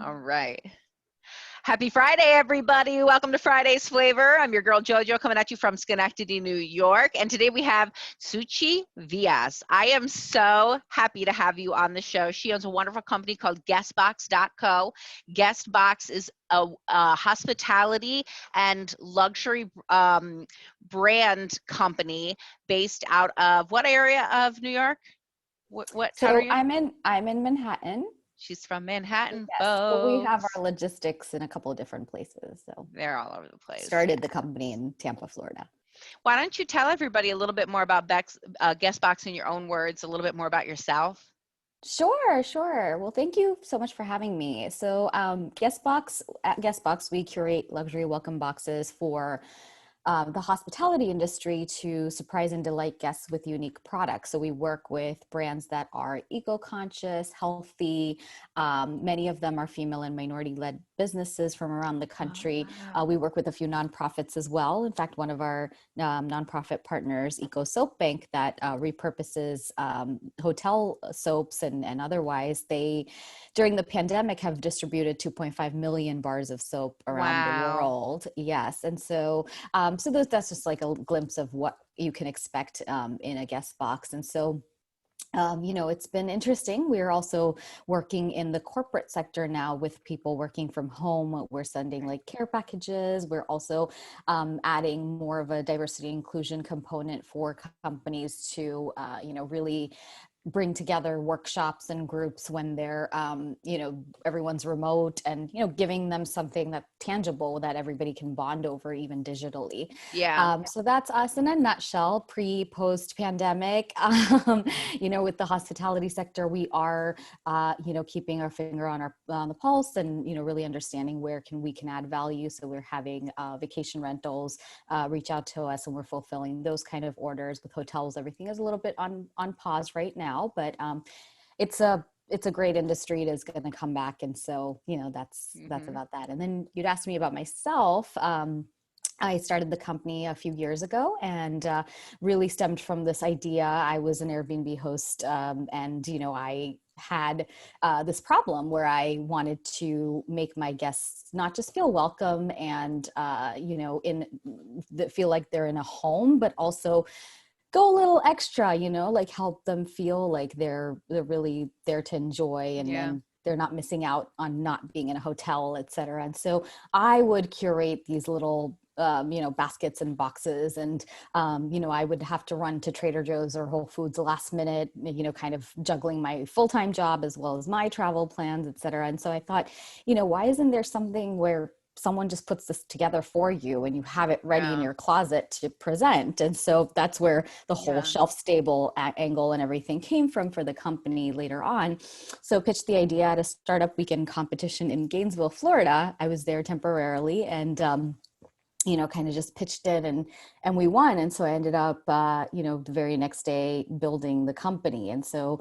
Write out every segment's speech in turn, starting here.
All right. Happy Friday, everybody. Welcome to Friday's Flavor. I'm your girl, JoJo, coming at you from Schenectady, New York. And today we have Shuchi Vyas. I am so happy to have you on the show. She owns a wonderful company called GuestBox.co. GuestBox is a hospitality and luxury brand company based out of what area of New York? What town are So you? I'm in Manhattan. She's from Manhattan, Yes, but we have folks. our logistics in a couple of different places. So They're all over the place. started the company in Tampa, Florida. Why don't you tell everybody a little bit more about GuestBox in your own words, a little bit more about yourself? Sure. Well, thank you so much for having me. So, at GuestBox, we curate luxury welcome boxes for the hospitality industry to surprise and delight guests with unique products. So we work with brands that are eco-conscious, healthy. Many of them are female and minority-led businesses from around the country. Wow. We work with a few nonprofits as well. In fact, one of our nonprofit partners, Eco Soap Bank, that repurposes hotel soaps and otherwise, they during the pandemic have distributed 2.5 million bars of soap around the Wow. world. Yes, and so that's just like a glimpse of what you can expect in a guest box. And so it's been interesting. We're also working in the corporate sector now with people working from home. We're sending like care packages. We're also adding more of a diversity inclusion component for companies to, really bring together workshops and groups when they're everyone's remote, and giving them something that tangible that everybody can bond over, even digitally. Yeah. So that's us in a nutshell, post pandemic. With the hospitality sector, we are keeping our finger on the pulse, and really understanding where we can add value. So we're having vacation rentals reach out to us, and we're fulfilling those kind of orders. With hotels, everything is a little bit on pause right now, but it's a great industry. It is going to come back. And so, that's about that. And then you'd asked me about myself. I started the company a few years ago, and really stemmed from this idea. I was an Airbnb host, and I had this problem where I wanted to make my guests not just feel welcome and feel like they're in a home, but also go a little extra, like help them feel like they're really there to enjoy, and Yeah. then they're not missing out on not being in a hotel, et cetera. And so I would curate these little baskets and boxes, and I would have to run to Trader Joe's or Whole Foods last minute, kind of juggling my full-time job as well as my travel plans, et cetera. And so I thought, why isn't there something where someone just puts this together for you and you have it ready in Yeah. your closet to present? And so that's where the whole Yeah. shelf stable angle and everything came from for the company later on. So pitched the idea at a startup weekend competition in Gainesville, Florida. I was there temporarily, and kind of just pitched it, and we won. And so I ended up, the very next day building the company. And so,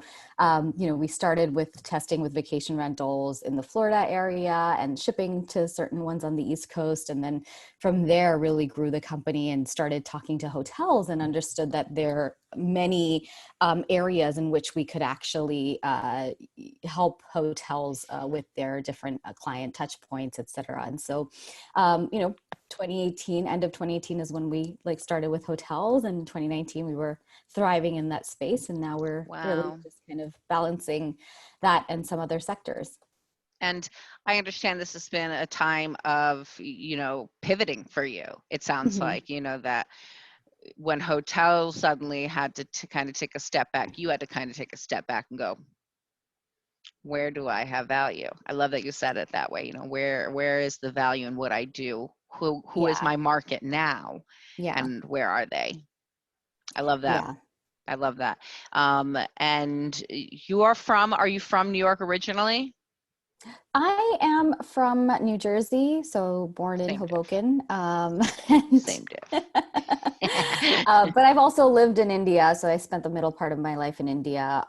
we started with testing with vacation rentals in the Florida area and shipping to certain ones on the East Coast. And then from there really grew the company and started talking to hotels, and understood that there are many areas in which we could actually help hotels with their different client touch points, et cetera. And so, 2018, end of 2018 is when we started with hotels, and in 2019 we were thriving in that space, and now we're really Wow. just kind of balancing that and some other sectors. And I understand this has been a time of, pivoting for you. It sounds Mhm. like, that when hotels suddenly had to kind of take a step back, you had to kind of take a step back and go, where do I have value? I love that you said it that way. Where is the value in what I do? Who is Yeah, my market now, yeah, and where are they? I love that. yeah. I love that. And are you from New York originally? I am from New Jersey, so born in Same diff. Hoboken. And Same diff. but I've also lived in India. So I spent the middle part of my life in India.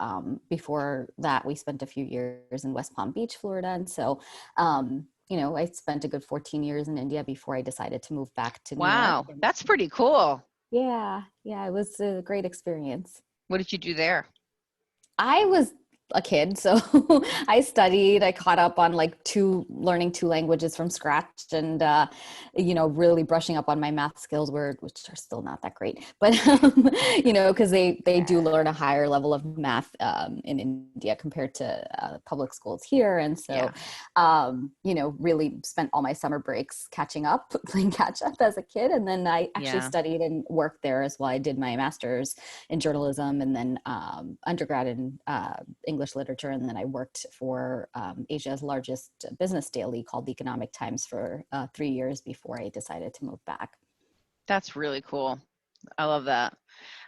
Before that, we spent a few years in West Palm Beach, Florida. And so, I spent a good 14 years in India before I decided to move back to New York. Wow, And that's pretty cool. yeah, it was a great experience. What did you do there? I was a kid. So I studied, I caught up on like learning two languages from scratch, and, really brushing up on my math skills which are still not that great, but, cause they do learn a higher level of math, in India compared to public schools here. And so, Yeah. really spent all my summer breaks catching up, playing catch up as a kid. And then I actually Yeah. studied and worked there as well. I did my master's in journalism, and then undergrad in English literature. And then I worked for Asia's largest business daily called the Economic Times for 3 years before I decided to move back. That's really cool. I love that.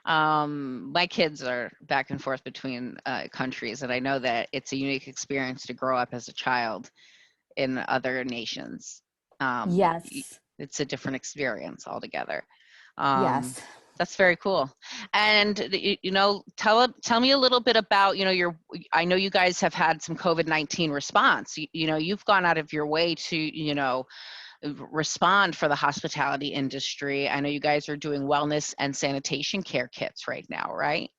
My kids are back and forth between countries, and I know that it's a unique experience to grow up as a child in other nations. Yes. It's a different experience altogether. Um, Yes. that's very cool. And tell me a little bit about I know you guys have had some COVID-19 response. You've gone out of your way to respond for the hospitality industry. I know you guys are doing wellness and sanitation care kits right now, right?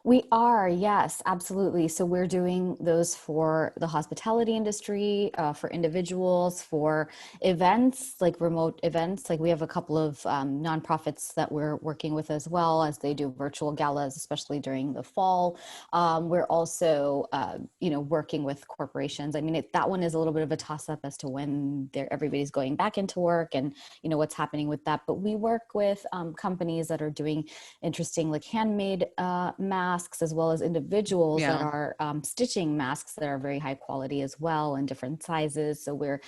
We are, yes, absolutely. So we're doing those for the hospitality industry, for individuals, for events, like remote events. Like we have a couple of nonprofits that we're working with as well, as they do virtual galas, especially during the fall. We're also, working with corporations. I mean, that one is a little bit of a toss up as to when everybody's going back into work, and what's happening with that. But we work with companies that are doing interesting, like handmade masks, as well as individuals that Yeah, are stitching masks that are very high quality as well, in different sizes. So we're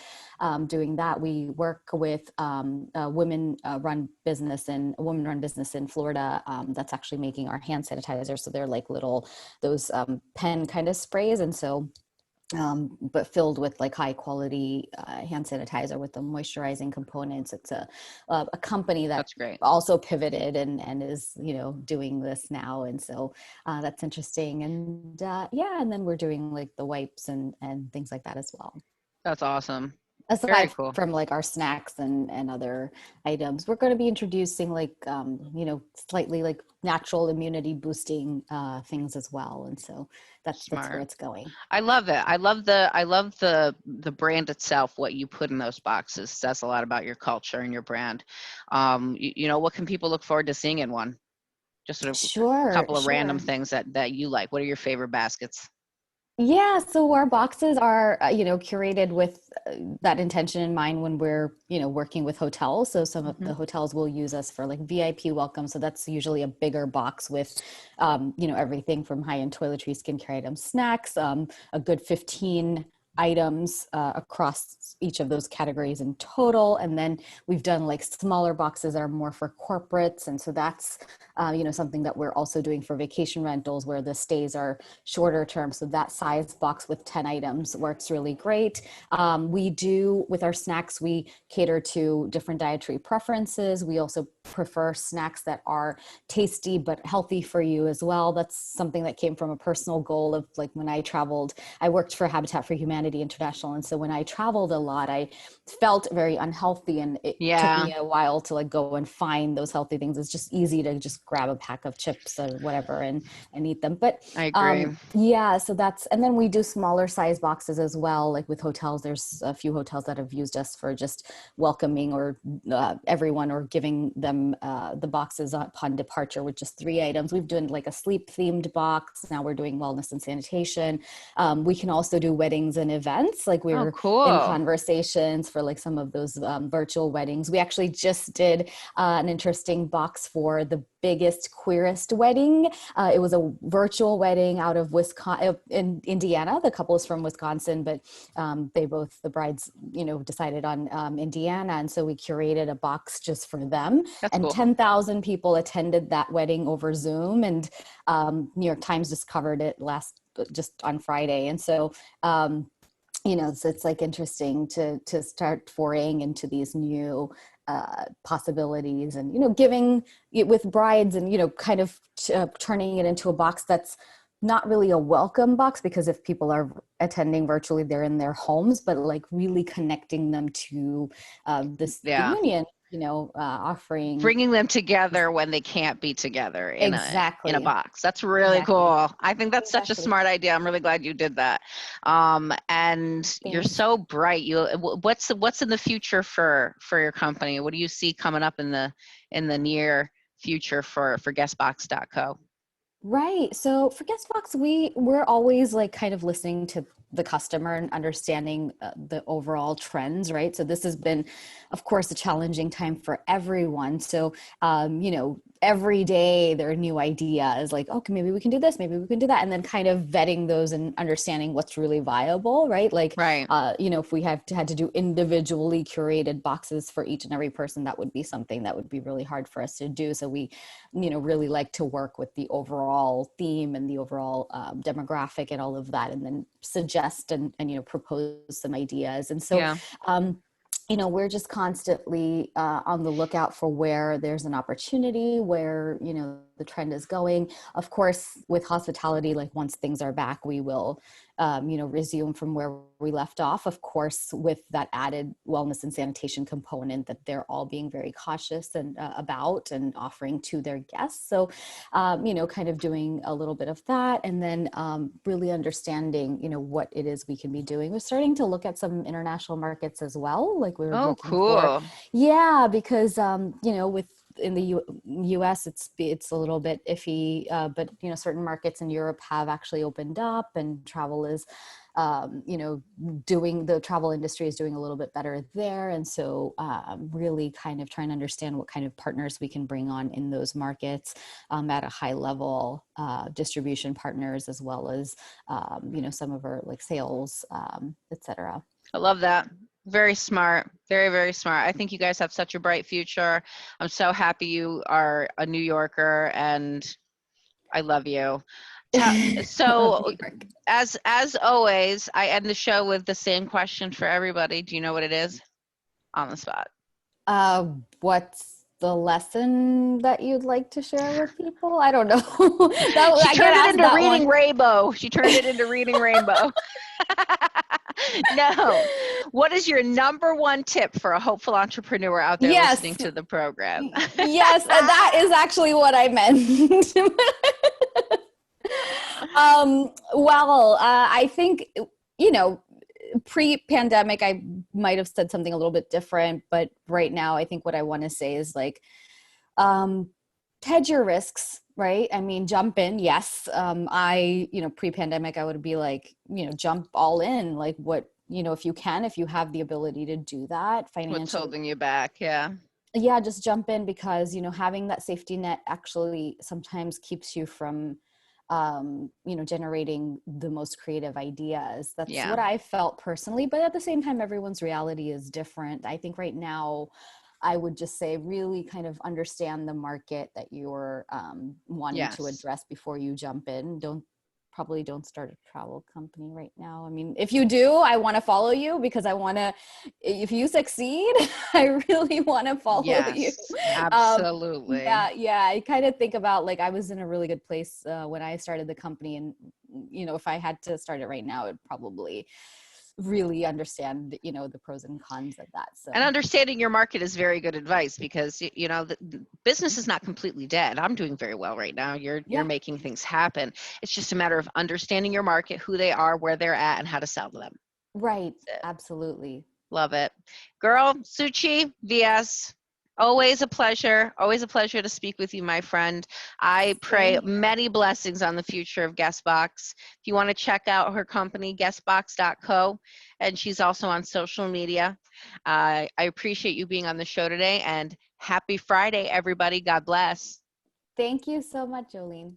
doing that. We work with a women-run business in Florida that's actually making our hand sanitizer. So they're like those pen kind of sprays, and so but filled with like high quality hand sanitizer with the moisturizing components. It's a company that that's great. also pivoted and is doing this now, and so that's interesting. And and then we're doing like the wipes and things like that as well, That's awesome. Very aside cool. from like our snacks and other items. We're going to be introducing like slightly like natural immunity boosting things as well, and so that's where Smart. it's going. I love it. I love the brand itself. What you put in those boxes says a lot about your culture and your brand. What can people look forward to seeing in one? Just sort of a Sure, couple of random sure. things that you like. What are your favorite baskets? Yeah, so our boxes are, curated with that intention in mind when we're, working with hotels. So some of Hmm. the hotels will use us for like VIP welcome. So that's usually a bigger box with, everything from high-end toiletries, skincare items, snacks, a good 15 items across each of those categories in total. And then we've done like smaller boxes that are more for corporates. And so that's, something that we're also doing for vacation rentals, where the stays are shorter term. So that size box with 10 items works really great. We do, with our snacks, we cater to different dietary preferences. We also prefer snacks that are tasty but healthy for you as well. That's something that came from a personal goal of like when I traveled, I worked for Habitat for Humanity International. And so when I traveled a lot, I felt very unhealthy, and it took Yeah, me a while to like go and find those healthy things. It's just easy to just grab a pack of chips or whatever and eat them. But I agree. yeah, so and then we do smaller size boxes as well. Like with hotels, there's a few hotels that have used us for just welcoming or everyone, or giving them the boxes upon departure with just 3 items. We've done like a sleep themed box. Now we're doing wellness and sanitation. We can also do weddings and events. Like Oh, we're in cool. conversations for like some of those virtual weddings. We actually just did an interesting box for the biggest, queerest wedding. It was a virtual wedding out of Wisconsin, in Indiana. The couple is from Wisconsin, but the brides, decided on Indiana. And so we curated a box just for them. That's And cool. 10,000 people attended that wedding over Zoom. And New York Times just covered it just on Friday. And so, so it's like interesting to start foraying into these new possibilities, and giving it with brides, and kind of turning it into a box that's not really a welcome box, because if people are attending virtually, they're in their homes, but like really connecting them to this the Yeah. union, offering bringing them together when they can't be together in a exactly. box. That's really Exactly. cool. I think that's such a Exactly. smart idea. I'm really glad you did that. And you're Thanks. so bright. What's in the future for your company? What do you see coming up in the near future for GuestBox.co? Right. So for GuestBox, we're always like kind of listening to the customer and understanding the overall trends, right? So this has been, of course, a challenging time for everyone. So, every day there are new ideas like, okay, maybe we can do this, maybe we can do that. And then kind of vetting those and understanding what's really viable, right? Like, Right. if we had to do individually curated boxes for each and every person, that would be something that would be really hard for us to do. So we, really like to work with the overall theme and the overall demographic and all of that, and then suggest and propose some ideas. And so, Yeah. we're just constantly on the lookout for where there's an opportunity, where, the trend is going. Of course, with hospitality, like once things are back, we will, resume from where we left off. Of course, with that added wellness and sanitation component that they're all being very cautious and about and offering to their guests. So, kind of doing a little bit of that, and then really understanding, what it is we can be doing. We're starting to look at some international markets as well. Like we were Oh, looking for, cool. yeah, because with in the U.S. it's a little bit iffy, but certain markets in Europe have actually opened up, and travel is, doing the travel industry is doing a little bit better there, and so really kind of trying to understand what kind of partners we can bring on in those markets at a high level, distribution partners, as well as some of our like sales, etc. I love that. Very smart. Very, very smart. I think you guys have such a bright future. I'm so happy you are a New Yorker, and I love you. Love So New York. as always, I end the show with the same question for everybody. Do you know what it is? On the spot. What's the lesson that you'd like to share with people? I don't know. She I get turned it asked into that one. reading rainbow. She turned it into reading rainbow. No. What is your number one tip for a hopeful entrepreneur out there listening Yes, to the program? yes, that is actually what I meant. I think, pre-pandemic, I might have said something a little bit different, but right now, I think what I want to say is like, um, hedge your risks, right? I mean, jump in. Yes. Pre-pandemic, I would be like, jump all in. Like what, if you can, if you have the ability to do that What's financially, holding you back? Yeah. yeah, just jump in, because, having that safety net actually sometimes keeps you from, generating the most creative ideas. That's Yeah. what I felt personally. But at the same time, everyone's reality is different. I think right now, I would just say really kind of understand the market that you're wanting to Yes. address before you jump in. Probably don't start a travel company right now. I mean, if you do, I want to follow you, because I want to, if you succeed, I really want to follow you. Yes. Um, Absolutely. yeah. I kind of think about, like, I was in a really good place when I started the company, and if I had to start it right now, it'd probably really understand, the pros and cons of that. And So understanding your market is very good advice, because the business is not completely dead. I'm doing very well right now. You're yeah, making things happen. It's just a matter of understanding your market, who they are, where they're at, and how to sell to them. right. That's it. Absolutely. Love it. Girl, Shuchi Vyas, always a pleasure. Always a pleasure to speak with you, my friend. I pray Same here. many blessings on the future of GuestBox. If you want to check out her company, GuestBox.co, and she's also on social media. I appreciate you being on the show today, and happy Friday, everybody. God bless. Thank you so much, Jolene.